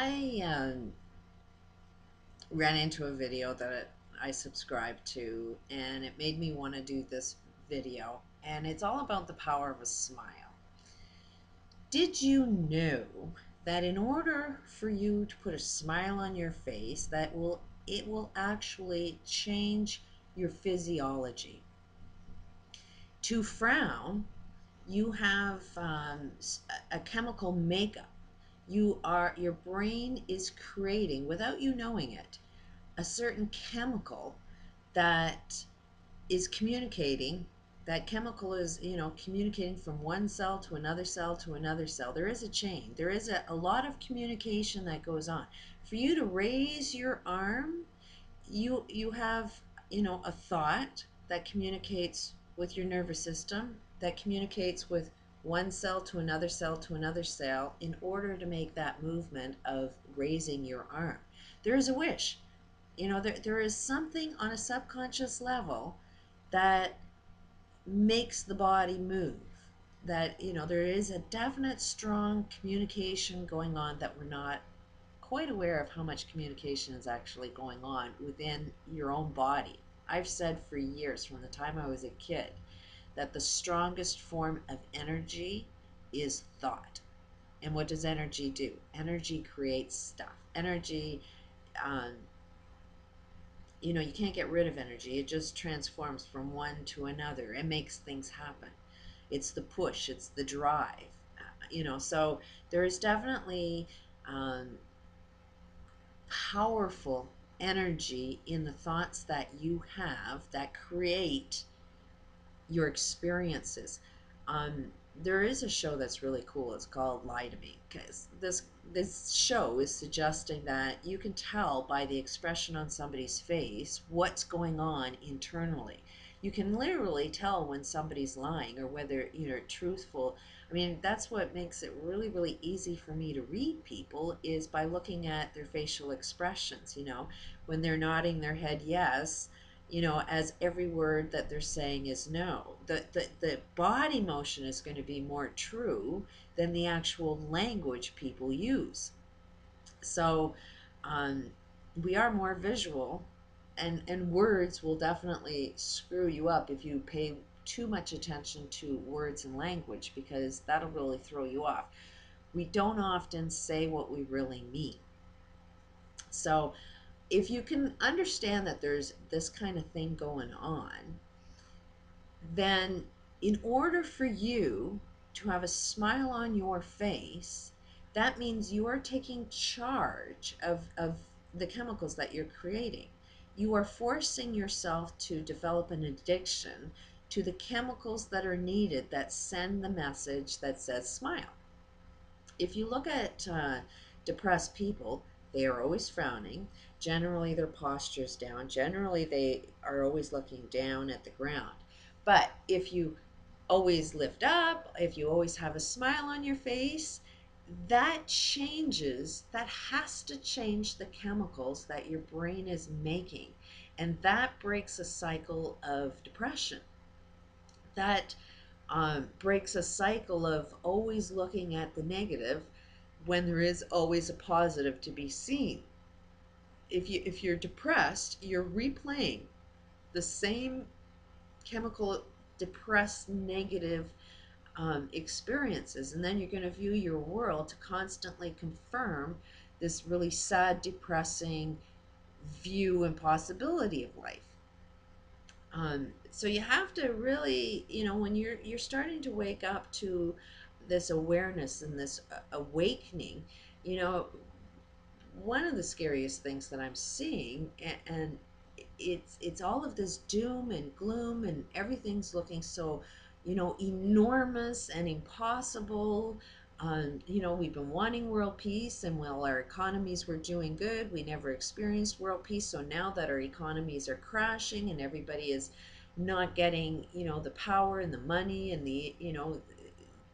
I ran into a video that I subscribed to, and it made me want to do this video. And it's all about the power of a smile. Did you know that in order for you to put a smile on your face, it will actually change your physiology? To frown, you have a chemical makeup. Your brain is creating, without you knowing it, a certain chemical that is communicating. That chemical is, communicating from one cell to another cell to another cell. There is a chain. There is a lot of communication that goes on. For you to raise your arm, you have, a thought that communicates with your nervous system, that communicates with one cell to another cell to another cell in order to make that movement of raising your arm. There is a wish. There is something on a subconscious level that makes the body move. That, there is a definite strong communication going on that we're not quite aware of how much communication is actually going on within your own body. I've said for years, from the time I was a kid, that the strongest form of energy is thought. And what does energy do? Energy creates stuff. Energy, um, you can't get rid of energy. It just transforms from one to another and makes things happen. It's the push, it's the drive. So there is definitely um, powerful energy in the thoughts that you have that create your experiences. Um, there is a show that's really cool. It's called Lie to Me, because this show is suggesting that you can tell by the expression on somebody's face what's going on internally. You can literally tell when somebody's lying or whether you're truthful. I mean, that's what makes it really, really easy for me to read people, is by looking at their facial expressions. When they're nodding their head yes, as every word that they're saying is no. The body motion is going to be more true than the actual language people use. So um, we are more visual, and words will definitely screw you up if you pay too much attention to words and language, because that'll really throw you off. We don't often say what we really mean. So if you can understand that there's this kind of thing going on, then in order for you to have a smile on your face, that means you are taking charge of the chemicals that you're creating. You are forcing yourself to develop an addiction to the chemicals that are needed that send the message that says smile. If you look at depressed people, they are always frowning. Generally, their posture's down. Generally, they are always looking down at the ground. But if you always lift up, if you always have a smile on your face, that has to change the chemicals that your brain is making. And that breaks a cycle of depression. That breaks a cycle of always looking at the negative when there is always a positive to be seen. If you're depressed, you're replaying the same chemical depressed negative experiences, and then you're going to view your world to constantly confirm this really sad, depressing view and possibility of life. So you have to really, when you're starting to wake up to this awareness and this awakening, you know, one of the scariest things that I'm seeing, and it's all of this doom and gloom, and everything's looking so, enormous and impossible. We've been wanting world peace, and while our economies were doing good, we never experienced world peace. So now that our economies are crashing and everybody is not getting, the power and the money and the,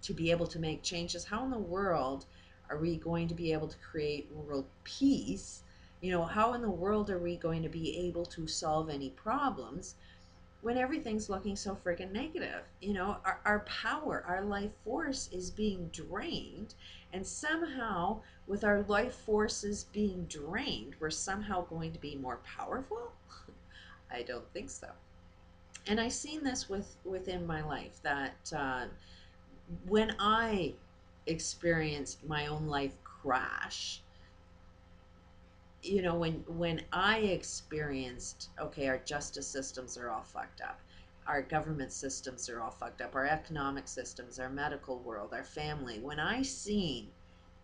to be able to make changes, how in the world are we going to be able to create world peace? How in the world are we going to be able to solve any problems when everything's looking so friggin' negative? Our power, our life force is being drained, And somehow, with our life forces being drained, we're somehow going to be more powerful? I don't think so. And I've seen this within my life that when I experienced my own life crash, when I experienced, okay, our justice systems are all fucked up, our government systems are all fucked up, our economic systems, our medical world, our family, when I seen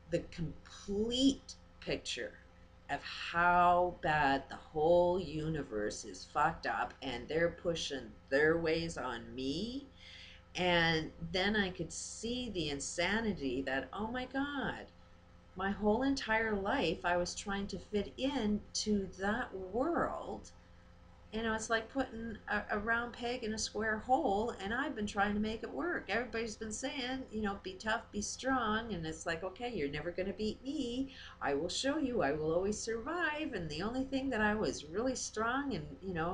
the complete picture of how bad the whole universe is fucked up and they're pushing their ways on me, and then I could see the insanity that, oh my God, my whole entire life I was trying to fit into that world. It's like putting a round peg in a square hole, and I've been trying to make it work. Everybody's been saying, be tough, be strong, and it's like, okay, you're never going to beat me. I will show you, I will always survive. And the only thing that I was really strong and,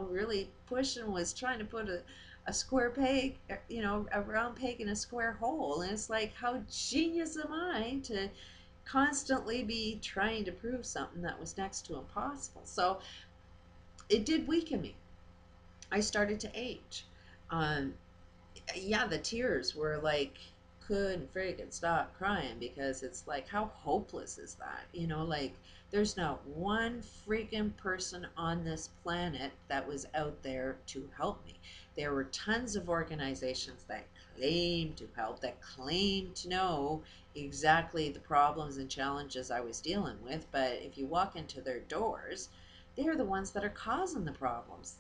really pushing was trying to put a square peg, a round peg in a square hole. And it's like, how genius am I to constantly be trying to prove something that was next to impossible? So it did weaken me. I started to age. Um, yeah, the tears were like, couldn't freaking stop crying, because it's like, how hopeless is that? Like, there's not one freaking person on this planet that was out there to help me. There were tons of organizations that claimed to help, that claimed to know exactly the problems and challenges I was dealing with. But if you walk into their doors, they're the ones that are causing the problems.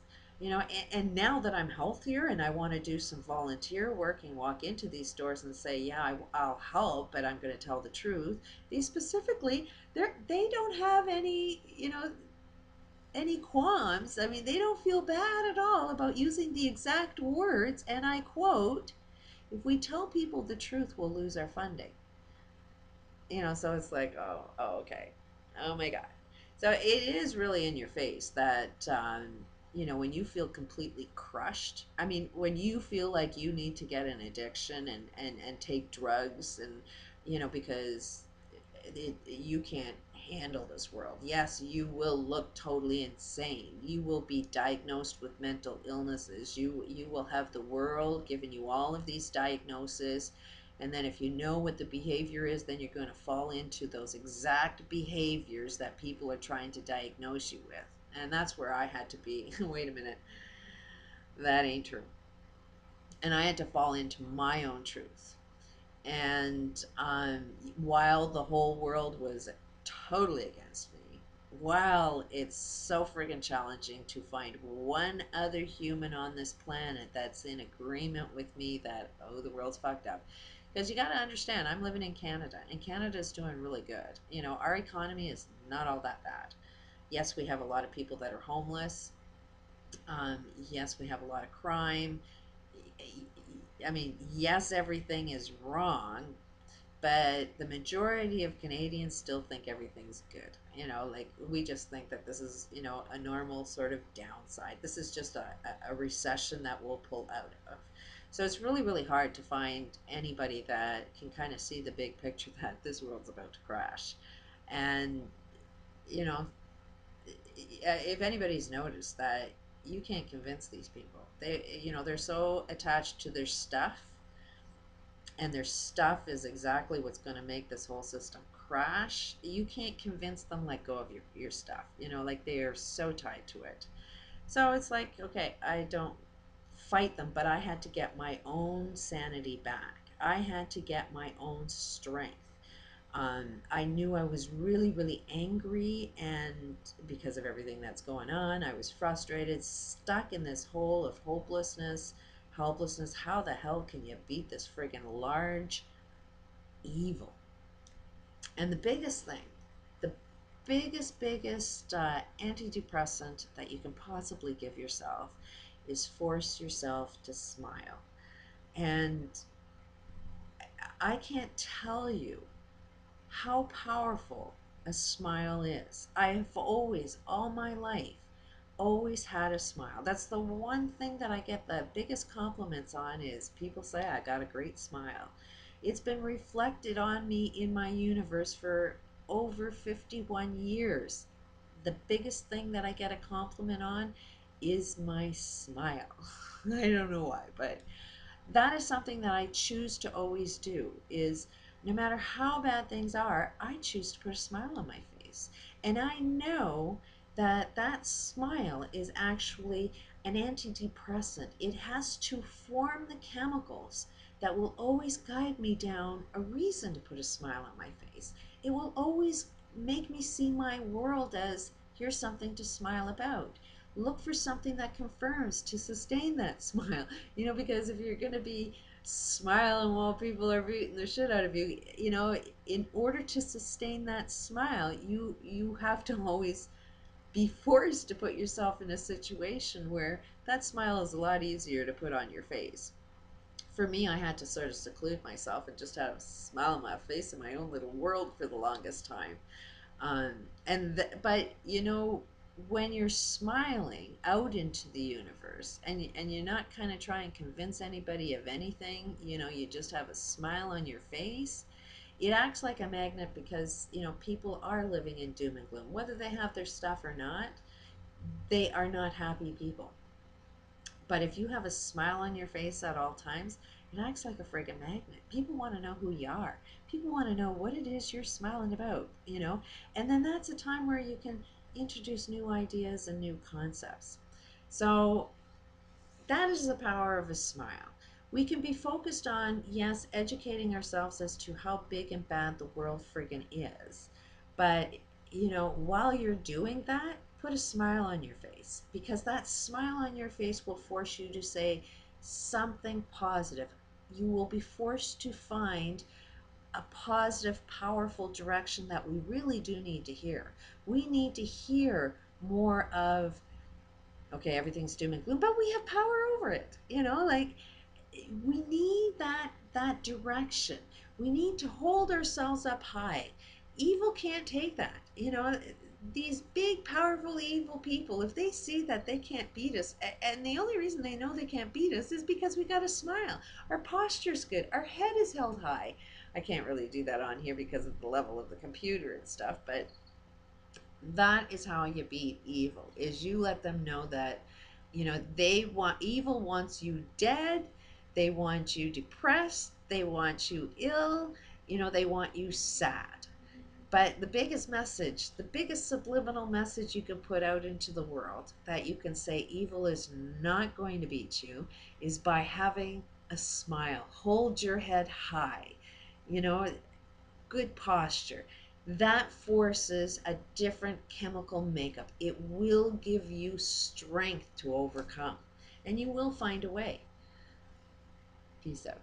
And now that I'm healthier and I want to do some volunteer work and walk into these stores and say, yeah, I'll help, but I'm going to tell the truth. These specifically, they don't have any qualms. I mean, they don't feel bad at all about using the exact words, and I quote, if we tell people the truth, we'll lose our funding. So it's like, oh, okay. Oh my God. So it is really in your face that, when you feel completely crushed. I mean, when you feel like you need to get an addiction and take drugs, and, because you can't handle this world. Yes, you will look totally insane. You will be diagnosed with mental illnesses. You will have the world giving you all of these diagnoses, and then if you know what the behavior is, then you're going to fall into those exact behaviors that people are trying to diagnose you with. And that's where I had to be. Wait a minute, that ain't true. And I had to fall into my own truth. And while the whole world was totally against me, while it's so friggin' challenging to find one other human on this planet that's in agreement with me that, oh, the world's fucked up. Because you got to understand, I'm living in Canada, and Canada's doing really good. Our economy is not all that bad. Yes, we have a lot of people that are homeless. Yes, we have a lot of crime. I mean, yes, everything is wrong, but the majority of Canadians still think everything's good. Like, we just think that this is, a normal sort of downside. This is just a recession that we'll pull out of. So it's really, really hard to find anybody that can kind of see the big picture that this world's about to crash. And, you know, if anybody's noticed that, you can't convince these people. They're so attached to their stuff, and their stuff is exactly what's going to make this whole system crash. You can't convince them, let go of your stuff. Like, they are so tied to it. So it's like, okay, I don't fight them, but I had to get my own sanity back. I had to get my own strength. I knew I was really, really angry, and because of everything that's going on, I was frustrated, stuck in this hole of hopelessness, helplessness. How the hell can you beat this friggin' large evil? And the biggest thing, the biggest antidepressant that you can possibly give yourself is force yourself to smile. And I can't tell you how powerful a smile is. I have always, all my life, always had a smile. That's the one thing that I get the biggest compliments on, is people say I got a great smile. It's been reflected on me in my universe for over 51 years. The biggest thing that I get a compliment on is my smile. I don't know why, but that is something that I choose to always do is no matter how bad things are, I choose to put a smile on my face. And I know that that smile is actually an antidepressant. It has to form the chemicals that will always guide me down a reason to put a smile on my face. It will always make me see my world as here's something to smile about. Look for something that confirms to sustain that smile. Because if you're going to be smiling while people are beating the shit out of you, in order to sustain that smile, you have to always be forced to put yourself in a situation where that smile is a lot easier to put on your face. For me, I had to sort of seclude myself and just have a smile on my face in my own little world for the longest time. But when you're smiling out into the universe and you're not kind of trying to convince anybody of anything, you just have a smile on your face. It acts like a magnet because people are living in doom and gloom, whether they have their stuff or not. They are not happy people. But if you have a smile on your face at all times, it acts like a friggin' magnet. People want to know who you are. People want to know what it is you're smiling about. And then that's a time where you can introduce new ideas and new concepts. So that is the power of a smile. We can be focused on, yes, educating ourselves as to how big and bad the world friggin' is. But, while you're doing that, put a smile on your face because that smile on your face will force you to say something positive. You will be forced to find a positive, powerful direction that we really do need to hear. We need to hear more of okay, everything's doom and gloom, but we have power over it. Like we need that direction. We need to hold ourselves up high. Evil can't take that. These big, powerful, evil people, if they see that they can't beat us, and the only reason they know they can't beat us is because we got a smile. Our posture's good. Our head is held high. I can't really do that on here because of the level of the computer and stuff, but that is how you beat evil is you let them know that they want evil wants you dead, they want you depressed, they want you ill, they want you sad. But the biggest subliminal message you can put out into the world that you can say evil is not going to beat you is by having a smile. Hold your head high. you know Good posture. That forces a different chemical makeup. It will give you strength to overcome, and you will find a way. Peace out.